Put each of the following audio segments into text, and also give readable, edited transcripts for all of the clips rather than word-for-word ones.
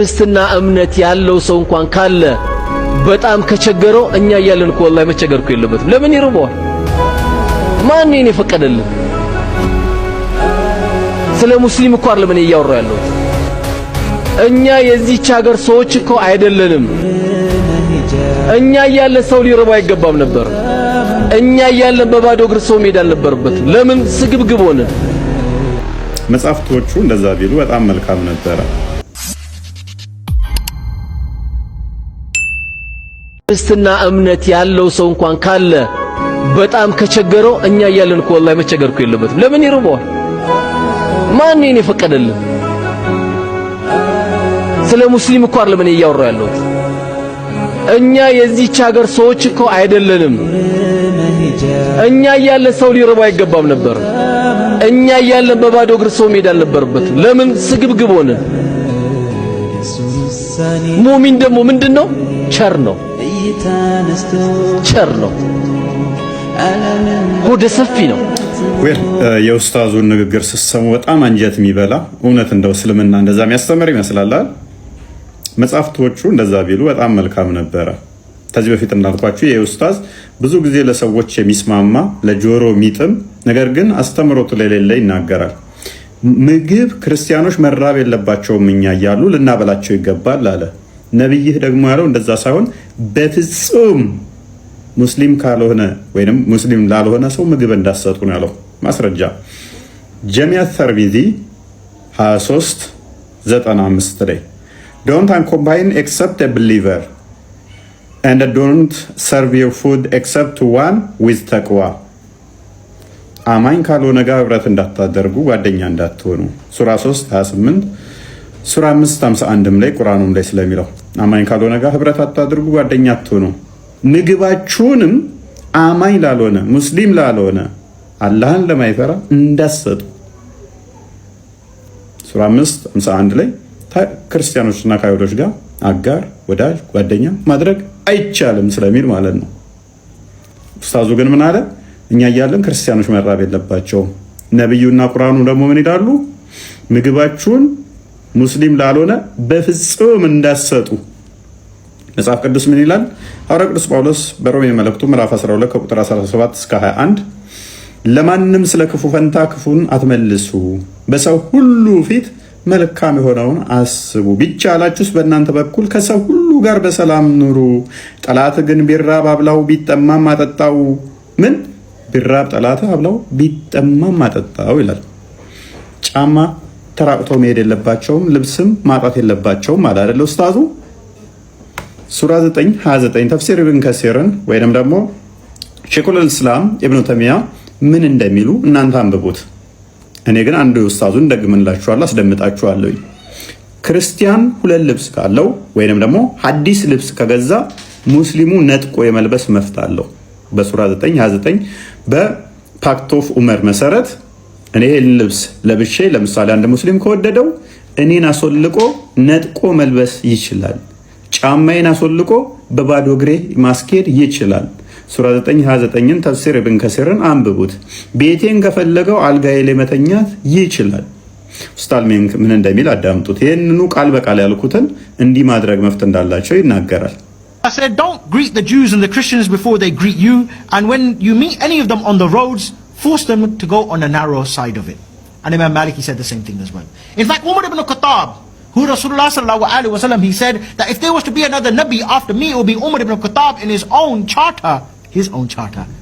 ክርስትና እምነት ያለው ሰው እንኳን ካለ በጣም ከቸገረው እኛ እያለን እኮ ወላሂ መቸገር እኮ የለበትም። ለምን ይርበዋል? ማን ነው የፈቀደልን? ስለ ሙስሊም እኮ አይደለም እኔ እያወራሁ ያለሁት። እኛ የዚህች ሀገር ሰዎች እኮ አይደለንም። እኛ እያለን ሰው ሊርበው አይገባም ነበር። እኛ እያለን በባዶ እግር ሰው መሄድ አልነበረበትም። ለምን ስግብግብ ሆነ? መጽሐፍቶቹ እንደዛ ቢሉ በጣም መልካም ነበረ። ክርስትና እምነት ያለው ሰው እንኳን ካለ በጣም ከቸገረው እኛ እያለን እኮ ወላሂ መቸገር እኮ የለበትም። ለምን ይርበዋል? ማን ነው የፈቀደልን? ስለ ሙስሊም እኮ አይደለም እኔ እያወራሁ ያለሁት። እኛ የዚህች ሀገር ሰዎች እኮ አይደለንም። እኛ እያለን ሰው ሊርበው አይገባም ነበር። እኛ እያለን በባዶ እግር ሰው መሄድ አልነበረበትም። ለምን ስግብግብ ሆነ? ሙእሚን ደግሞ ምንድነው? ቸር ነው። ቸር ነው። ሆደ ሰፊ ነው። የኡስታዙን ንግግር ስትሰሙ በጣም አንጀት የሚበላ እውነት እንደው እስልምና እንደዛ የሚያስተምር ይመስላል። መጽሐፍቶቹ እንደዛ ቢሉ በጣም መልካም ነበረ። ከዚህ በፊት እንዳልኳችሁ የኡስታዝ ብዙ ጊዜ ለሰዎች የሚስማማ ለጆሮ የሚጥም ነገር ግን አስተምሮቱ ለሌለ ይናገራል። ምግብ ክርስቲያኖች መራብ የለባቸውም እኛ እያሉ ልናበላቸው ይገባል አለ። ነብይህ ደግሞ ያለው እንደዛ ሳይሆን በፍጹም ሙስሊም ካልሆነ ወይንም ሙስሊም ላልሆነ ሰው ምግብ እንዳሰጡ ነው ያለው። ማስረጃ ጀሚዓ ተርሚዚ 2395 ላይ don't combine except a believer and don't serve your food except to one with taqwa አማኝ ካልሆነ ጋር ህብረት እንዳታደርጉ ጓደኛ እንዳትሆኑ ሱራ 3:28 ሱራ 5:51 ላይ ቁርአኑም ላይ ስለሚለው አማኝ ካልሆነ ጋር ህብረት አታድርጉ ጓደኛ አትሆኑ ምግባችሁንም አማኝ ላልሆነ ሙስሊም ላልሆነ አላህን ለማይፈራ እንዳትሰጡ ሱራ 5:51 ላይ ክርስቲያኖችና ካይሁዶች ጋር አጋር ወዳጅ ጓደኛ ማድረግ አይቻልም ስለሚል ማለት ነው። ኡስታዙ ግን ምን አለ? እኛ እያለን ክርስቲያኖች መራብ የለባቸውም። ነብዩና ቁርአኑ ደግሞ ምን ይላሉ? ምግባችሁን ሙስሊም ላልሆነ በፍጹም እንዳትሰጡ። መጽሐፍ ቅዱስ ምን ይላል? ሐዋርያው ቅዱስ ጳውሎስ በሮሜ መልእክቱ ምዕራፍ 12 ከቁጥር 17 እስከ 21 ለማንም ስለ ክፉ ፈንታ ክፉን አትመልሱ፣ በሰው ሁሉ ፊት መልካም የሆነውን አስቡ፣ ቢቻላችሁስ በእናንተ በኩል ከሰው ሁሉ ጋር በሰላም ኑሩ። ጠላት ግን ቢራብ አብላው፣ ቢጠማም አጠጣው። ምን ቢራብ ጠላት አብላው፣ ቢጠማም አጠጣው ይላል። ጫማ ተራቅተው መሄድ የለባቸውም፣ ልብስም ማጣት የለባቸውም አለ አይደል ኡስታዙ? ሱራ 9:29 ተፍሲር ኢብን ከሲርን ወይንም ደግሞ ሼኹል ኢስላም ኢብኑ ተይሚያ ምን እንደሚሉ እናንተ አንብቡት። እኔ ግን አንዱ ኡስታዙን ደግመላችኋለሁ፣ አስደምጣችኋለሁ። ክርስቲያን ሁለት ልብስ ካለው ወይንም ደግሞ ሐዲስ ልብስ ከገዛ ሙስሊሙ ነጥቆ የመልበስ መፍት አለው። በሱራ 9:29 በፓክት ኦፍ ዑመር መሰረት እኔ ይህን ልብስ ለብሼ ለምሳሌ አንድ ሙስሊም ከወደደው እኔን አስወልቆ ነጥቆ መልበስ ይችላል። ጫማዬን አስወልቆ በባዶ እግሬ ማስኬድ ይችላል። ሱራ 9:29ን ተፍሲር ኢብን ከሲርን አንብቡት። ቤቴን ከፈለገው አልጋዬ ላይ መተኛት ይችላል። ኡስታዝ ምን እንደሚል አዳምጡት። ይህንኑ ቃል በቃል ያልኩትን እንዲህ ማድረግ መፍት እንዳላቸው ይናገራል። I said, don't greet the Jews and the Christians before they greet you, and when you meet any of them on the roads, force them to go on the narrow side of it. And Imam Malik, he said the same thing as well. In fact, Umar ibn Khattab, who Rasulullah sallallahu alaihi wasallam, he said that if there was to be another Nabi after me, it would be Umar ibn Khattab in his own charter,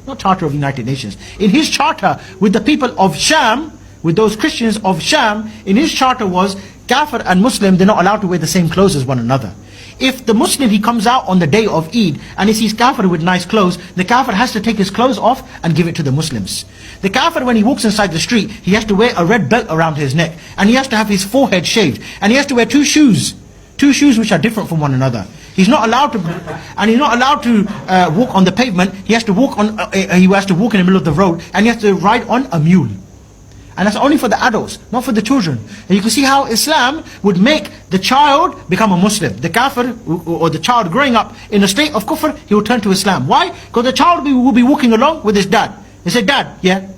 not charter of United Nations, in his charter with the people of Sham, with those Christians of Sham, in his charter was Kafir and Muslim, they're not allowed to wear the same clothes as one another. If the Muslim, he comes out on the day of Eid and he sees Kafir with nice clothes, the Kafir has to take his clothes off and give it to the Muslims. The Kafir, when he walks inside the street, he has to wear a red belt around his neck, and he has to have his forehead shaved, and he has to wear two shoes which are different from one another. He's not allowed to walk on the pavement. He has to walk in the middle of the road, and he has to ride on a mule. And that's only for the adults, not for the children. And you can see how Islam would make the child become a Muslim. The kafir, or the child growing up in a state of kufr, he will turn to Islam. Why? Because the child will be walking along with his dad. He said, Dad, yeah?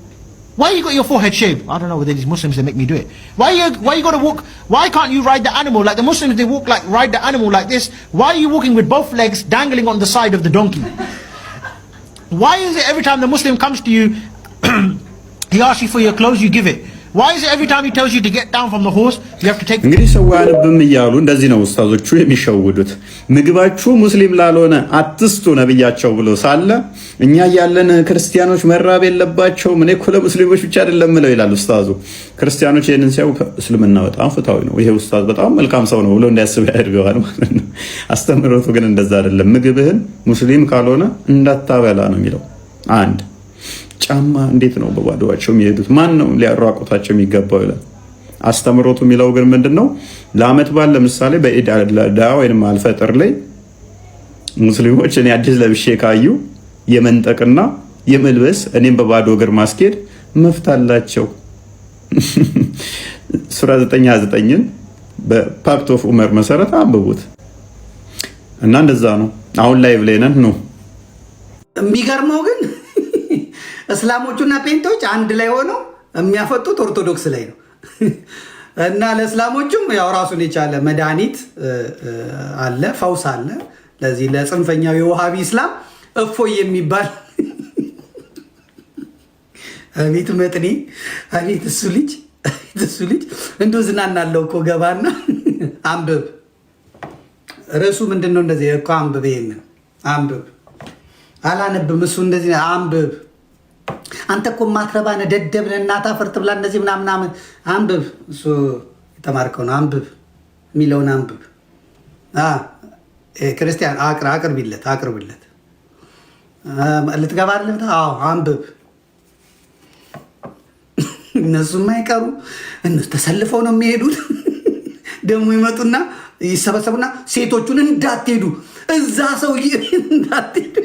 Why you got your forehead shaved? I don't know whether these Muslims, they make me do it. Why you got to walk? Why can't you ride the animal like the Muslims? They walk like ride the animal like this. Why are you walking with both legs dangling on the side of the donkey? Why is it every time the Muslim comes to you, he asks you for your clothes, you give it? Why is it every time he tells you to get down from the horse, you have to take? እንግዲህ ሰው አንብም እያሉ እንደዚህ ነው ኡስታዞቹ የሚሸውዱት። ምግባችሁ ሙስሊም ላልሆነ አትስጡ ነብያቸው ብሎ ሳለ እኛ ያለን ክርስቲያኖች መራብ የለባቸውም። እኔ እኮ ለሙስሊሞች ብቻ አይደለም ምለው ይላል ኡስታዙ። ክርስቲያኖች ይሄንን ሲያዩ እስልምና በጣም ፍትሃዊ ነው፣ ይሄ ኡስታዝ በጣም መልካም ሰው ነው ብሎ እንዲያስብ ያደርገዋል ማለት ነው። አስተምህሮቱ ግን እንደዛ አይደለም። ምግብህን ሙስሊም ካልሆነ እንዳታበላ ነው የሚለው። አንድ ጫማ እንዴት ነው በባዶዋቸው የሚሄዱት? ማን ነው ሊያራቁታቸው የሚገባው ይላል አስተምሮቱ። የሚለው ግን ምንድነው? ለአመት በዓል ለምሳሌ በኢድ አልአድሃ ወይንም አልፈጥር ላይ ሙስሊሞች እኔ አዲስ ለብሼ ካዩ የመንጠቅና የመልበስ እኔም በባዶ እግር ማስኬድ መፍት አላቸው። ሱራ 9:29ን በፓክት ኦፍ ዑመር መሰረት አንብቡት እና እንደዛ ነው። አሁን ላይ ብለናል ነው የሚገርመው ግን እስላሞቹና ፔንቶች አንድ ላይ ሆነው የሚያፈጡት ኦርቶዶክስ ላይ ነው። እና ለእስላሞቹም ያው ራሱን የቻለ መድኃኒት አለ፣ ፈውስ አለ። ለዚህ ለጽንፈኛው የውሃቢ እስላም እፎይ የሚባል አቤት መጥኔ አቤት እሱ ልጅ እንደው ዝናናለው እኮ ገባና አንብብ። ርዕሱ ምንድነው? እንደዚህ እኮ አንብብ፣ ይሄንን አንብብ። አላነብም እሱ እንደዚህ አንብብ። አንተ እኮ ማትረባነ ደደብ ነህ እናታ ፈርት ብላ እንደዚህ ምናምን አንብብ። እሱ የተማርከው ነው። አንብብ የሚለውን አንብብ። ክርስቲያን አቅርብለት ልትገባለት። አዎ አንብብ። እነሱም አይቀሩ እነሱ ተሰልፈው ነው የሚሄዱት። ደግሞ ይመጡና ይሰበሰቡና ሴቶቹን እንዳትሄዱ እዛ ሰውዬ እንዳትሄዱ።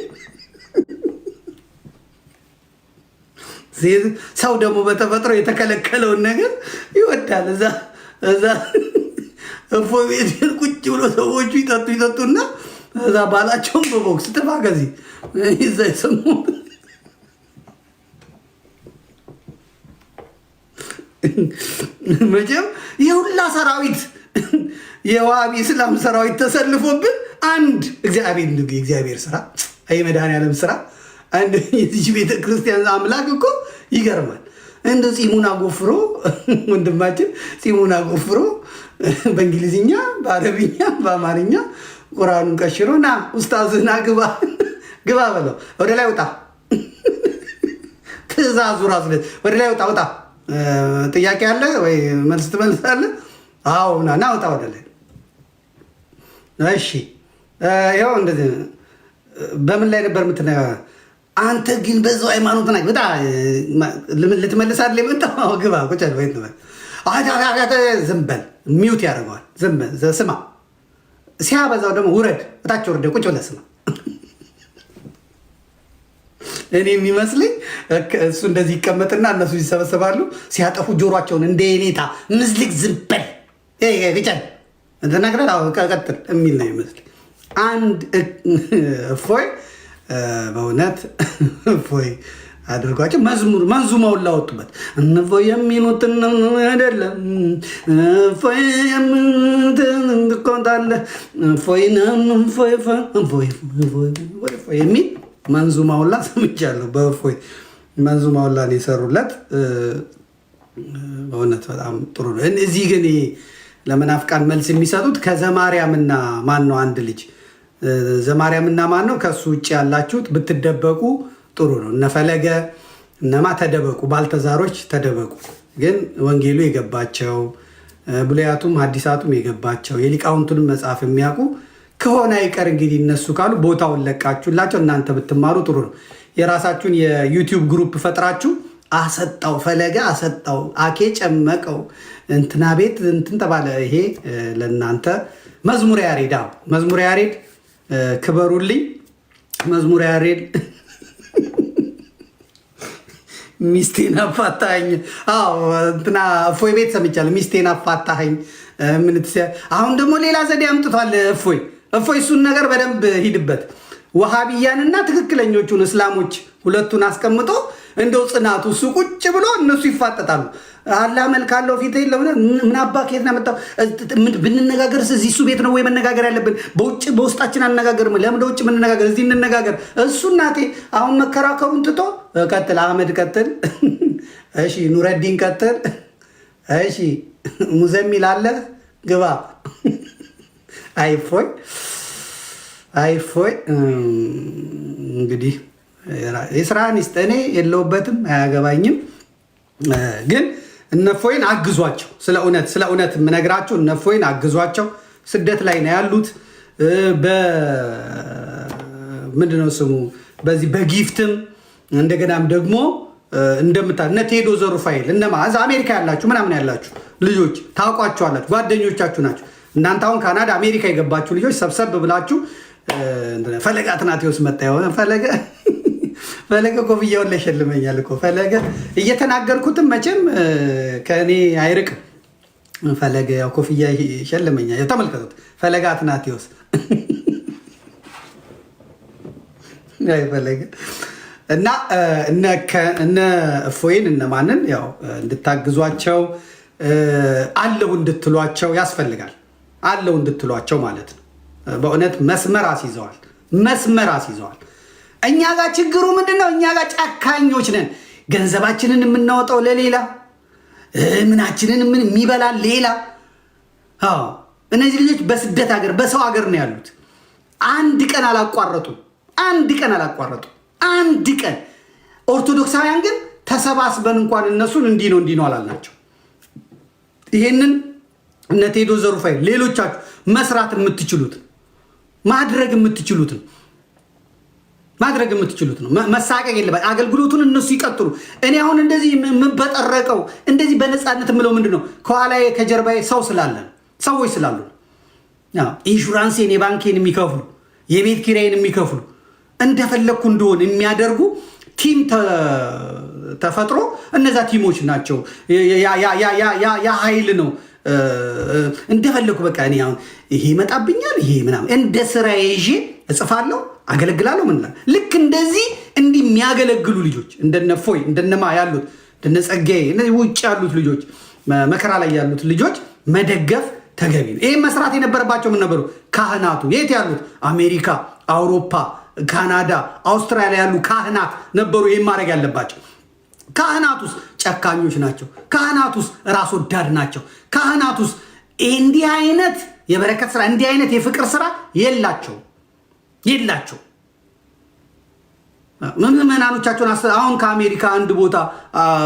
ሰው ደግሞ በተፈጥሮ የተከለከለውን ነገር ይወዳል። እዛ እፎ ቤት ቁጭ ብሎ ሰዎቹ ይጠጡና እዛ ባላቸውን በቦክስ ጥፋ ከዚህ ይዛ ይሰሙ። መቼም የሁላ ሰራዊት የዋሃቢ እስላም ሰራዊት ተሰልፎብን አንድ እግዚአብሔር ስራ የመድኃኒዓለም ስራ አንድ የዚህ ቤተ ክርስቲያን አምላክ እኮ ይገርማል። እንደ ጺሙን አጎፍሮ ወንድማችን ጺሙን አጎፍሮ በእንግሊዝኛ፣ በአረብኛ፣ በአማርኛ ቁርአኑን ቀሽሮ ና ኡስታዝና ግባ በለው። ወደ ላይ ውጣ፣ ትእዛዙ ራሱ ወደ ላይ ውጣ። ጥያቄ አለ ወይ መልስ ትመልሳለህ? አዎ ና ውጣ ወደ ላይ። እሺ ይኸው እንደዚህ በምን ላይ ነበር የምትነጋ? አንተ ግን በዛው ሃይማኖት ነህ በጣም ልትመልስ አይደል የመጣው? ግባ ቁጭ በል ወይ ዝም በል ሚውት ያደርገዋል። ዝም በል ስማ። ሲያበዛው ደግሞ ውረድ፣ እታች ወርደ ቁጭ ብለህ ስማ። እኔ የሚመስለኝ እሱ እንደዚህ ይቀመጥና እነሱ ይሰበሰባሉ። ሲያጠፉ ጆሯቸውን እንደ የኔታ ምዝልቅ ዝም በል ግጨን ተናግረን ቀጥል የሚል ነው ይመስለኝ። አንድ እፎይ በእውነት እፎይ አድርጓቸው መንዙማውን ላወጡበት። እፎይ የሚሉትን አይደለም እፎይ የምትቆጣለ እፎይ የሚል መንዙማውን ላ ሰምቻለሁ። በእፎይ መንዙማውን ላ ነው የሰሩለት። በእውነት በጣም ጥሩ ነው። እዚህ ግን ለመናፍቃን መልስ የሚሰጡት ከዘማርያምና ማን ነው? አንድ ልጅ ዘማርያምና ማን ነው? ከሱ ውጭ ያላችሁት ብትደበቁ ጥሩ ነው። እነፈለገ እነማ ተደበቁ፣ ባልተዛሮች ተደበቁ። ግን ወንጌሉ የገባቸው ብሉያቱም ሐዲሳቱም የገባቸው የሊቃውንቱንም መጽሐፍ የሚያውቁ ከሆነ አይቀር እንግዲህ እነሱ ካሉ ቦታውን ለቃችሁላቸው እናንተ ብትማሩ ጥሩ ነው። የራሳችሁን የዩቲዩብ ግሩፕ ፈጥራችሁ አሰጣው ፈለገ አሰጣው አኬ ጨመቀው እንትና ቤት እንትን ተባለ። ይሄ ለእናንተ መዝሙረ ያሬድ መዝሙረ ያሬድ ክበሩልኝ። መዝሙረ ያሬድ ሚስቴን አፋታኝ። እንትና እፎይ ቤት ሰምቻለሁ። ሚስቴን አፋታኝ። አሁን ደግሞ ሌላ ዘዴ አምጥቷል እፎይ። እሱን ነገር በደንብ ሂድበት። ወሃቢያንና ትክክለኞቹን እስላሞች ሁለቱን አስቀምጦ እንደው ጽናቱ እሱ ቁጭ ብሎ እነሱ ይፋጠጣሉ። አላህ መልካለው ፊት የለው ምን አባ ከየት ነው መጣው ብንነጋገርስ እዚህ እሱ ቤት ነው ወይ መነጋገር ያለብን? በውጭ በውስጣችን አነጋገርም ለምን ወደ ውጭ መነጋገር እዚህ እንነጋገር። እሱ እናቴ አሁን መከራከሩን ትቶ ቀጥል፣ አህመድ ቀጥል፣ እሺ ኑረዲን ቀጥል፣ እሺ ሙዘሚል አለ ግባ። አይፎይ እንግዲህ የስራን ይስጥ። እኔ የለውበትም አያገባኝም ግን እነፎይን አግዟቸው። ስለ እውነት የምነግራቸው እነፎይን አግዟቸው። ስደት ላይ ነው ያሉት። ምንድነው ስሙ በዚህ በጊፍትም እንደገናም ደግሞ እነ ቴዶ ዘሩፋኤል እነማ እዛ አሜሪካ ያላችሁ ምናምን ያላችሁ ልጆች ታውቋቸዋላችሁ፣ ጓደኞቻችሁ ናቸው። እናንተ አሁን ካናዳ አሜሪካ የገባችሁ ልጆች ሰብሰብ ብላችሁ ፈለገ አትናቴዎስ መጣ የሆነ ፈለገ ኮፍያውን ላይ ሸልመኛል እኮ ፈለገ እየተናገርኩትም መቼም ከእኔ አይርቅም። ፈለገ ያው ኮፍያ ሸልመኛል። ተመልከቱት ፈለገ አትናቴዎስ ፈለገ እና እነ እፎይን እነማንን ያው እንድታግዟቸው አለው እንድትሏቸው ያስፈልጋል። አለው እንድትሏቸው ማለት ነው። በእውነት መስመር አስይዘዋል። እኛ ጋር ችግሩ ምንድነው? እኛ ጋር ጨካኞች ነን። ገንዘባችንን የምናወጣው ለሌላ ምናችንን የሚበላን ሌላ። እነዚህ ልጆች በስደት ሀገር በሰው ሀገር ነው ያሉት። አንድ ቀን አላቋረጡ። አንድ ቀን ኦርቶዶክሳውያን ግን ተሰባስበን እንኳን እነሱን እንዲህ ነው አላልናቸው። ይሄንን እነ ቴዶ ዘሩፋኤል ሌሎቻችሁ መስራት የምትችሉት ማድረግ የምትችሉት ነው። መሳቀቅ የለበት። አገልግሎቱን እነሱ ይቀጥሉ። እኔ አሁን እንደዚህ የምበጠረቀው እንደዚህ በነፃነት የምለው ምንድነው? ከኋላዬ ከጀርባዬ ሰዎች ስላሉ ኢንሹራንሴን የባንኬን የሚከፍሉ የቤት ኪራይን የሚከፍሉ እንደፈለግኩ እንደሆን የሚያደርጉ ቲም ተፈጥሮ እነዛ ቲሞች ናቸው። ያ ኃይል ነው። እንደፈለኩ በቃ እኔ አሁን ይሄ ይመጣብኛል ይሄ ምናምን እንደ ስራ ይዤ እጽፋለሁ፣ አገለግላለሁ። ምን ልክ እንደዚህ እንዲህ የሚያገለግሉ ልጆች እንደነፎይ እንደነማ ያሉት እንደነጸጋዬ እነዚህ ውጭ ያሉት ልጆች መከራ ላይ ያሉት ልጆች መደገፍ ተገቢ ነው። ይሄ መስራት የነበረባቸው ምን ነበሩ? ካህናቱ የት ያሉት? አሜሪካ፣ አውሮፓ፣ ካናዳ፣ አውስትራሊያ ያሉ ካህናት ነበሩ ይሄን ማድረግ ያለባቸው። ካህናቱስ ጨካኞች ናቸው። ካህናቱስ ራስ ወዳድ ናቸው። ካህናቱስ እንዲህ አይነት የበረከት ስራ እንዲህ አይነት የፍቅር ስራ የላቸው። ምዕመናኖቻቸውን አሁን ከአሜሪካ አንድ ቦታ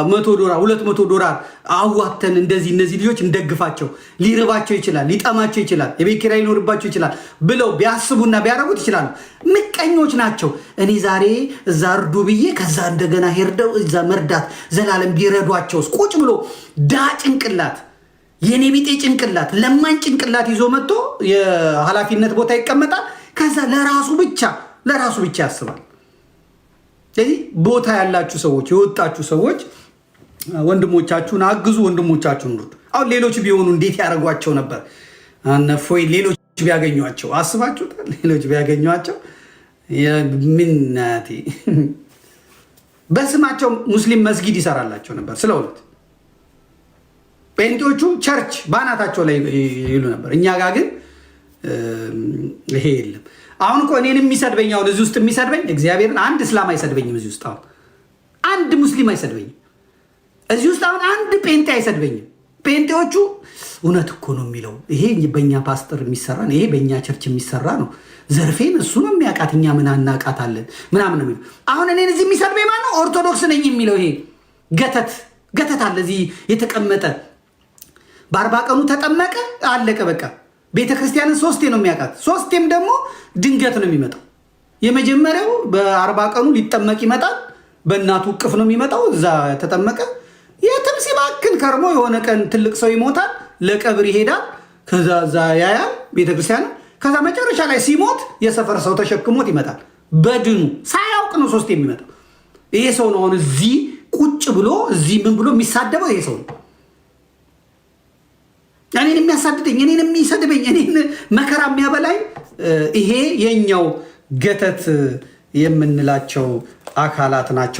$100 $200 አዋተን እንደዚህ እነዚህ ልጆች እንደግፋቸው። ሊርባቸው ይችላል፣ ሊጠማቸው ይችላል፣ የቤት ኪራይ ሊኖርባቸው ይችላል ብለው ቢያስቡና ቢያደርጉት ይችላሉ። ምቀኞች ናቸው። እኔ ዛሬ እዛ እርዱ ብዬ ከዛ እንደገና ሄርደው እዛ መርዳት ዘላለም ቢረዷቸውስ? ቁጭ ብሎ ጭንቅላት የኔ ቢጤ ጭንቅላት ለማኝ ጭንቅላት ይዞ መጥቶ የኃላፊነት ቦታ ይቀመጣል። ከዛ ለራሱ ብቻ ያስባል። ስለዚህ ቦታ ያላችሁ ሰዎች የወጣችሁ ሰዎች ወንድሞቻችሁን አግዙ፣ ወንድሞቻችሁን ሩዱ። አሁን ሌሎች ቢሆኑ እንዴት ያደርጓቸው ነበር? እፎይ ሌሎች ቢያገኟቸው አስባችሁታል? ሌሎች ቢያገኟቸው ምናቴ በስማቸው ሙስሊም መስጊድ ይሰራላቸው ነበር። ስለ እውነት ጴንጤዎቹ ቸርች ባናታቸው ላይ ይሉ ነበር። እኛ ጋር ግን ይሄ የለም። አሁን እኮ እኔን የሚሰድበኝ አሁን እዚህ ውስጥ የሚሰድበኝ እግዚአብሔርን አንድ እስላም አይሰድበኝም። እዚህ ውስጥ አሁን አንድ ሙስሊም አይሰድበኝም። እዚህ ውስጥ አሁን አንድ ጴንጤ አይሰድበኝም። ጴንጤዎቹ እውነት እኮ ነው የሚለው ይሄ በእኛ ፓስተር የሚሰራ ነው፣ ይሄ በእኛ ቸርች የሚሰራ ነው፣ ዘርፌን እሱ ነው የሚያውቃት፣ እኛ ምን አናውቃታለን ምናምን ነው የሚለው። አሁን እኔን እዚህ የሚሰድበኝ ማን ነው? ኦርቶዶክስ ነኝ የሚለው ይሄ ገተት አለ እዚህ የተቀመጠ። በ40 ቀኑ ተጠመቀ አለቀ በቃ። ቤተ ክርስቲያንን 3 ነው የሚያውቃት። 3 ደግሞ ድንገት ነው የሚመጣው። የመጀመሪያው በ40 ቀኑ ሊጠመቅ ይመጣል። በእናቱ እቅፍ ነው የሚመጣው። እዛ ተጠመቀ። የትም ሲባክን ከርሞ የሆነ ቀን ትልቅ ሰው ይሞታል፣ ለቀብር ይሄዳል። ከዛ እዛ ያያል ቤተ ክርስቲያን። ከዛ መጨረሻ ላይ ሲሞት የሰፈር ሰው ተሸክሞት ይመጣል። በድኑ ሳያውቅ ነው 3 የሚመጣው። ይሄ ሰው ነው አሁን እዚህ ቁጭ ብሎ እዚህ ምን ብሎ የሚሳደበው ይሄ ሰው ነው። እኔን የሚያሳድደኝ፣ እኔን የሚሰድበኝ፣ እኔን መከራ የሚያበላኝ ይሄ የኛው ገተት የምንላቸው አካላት ናቸው።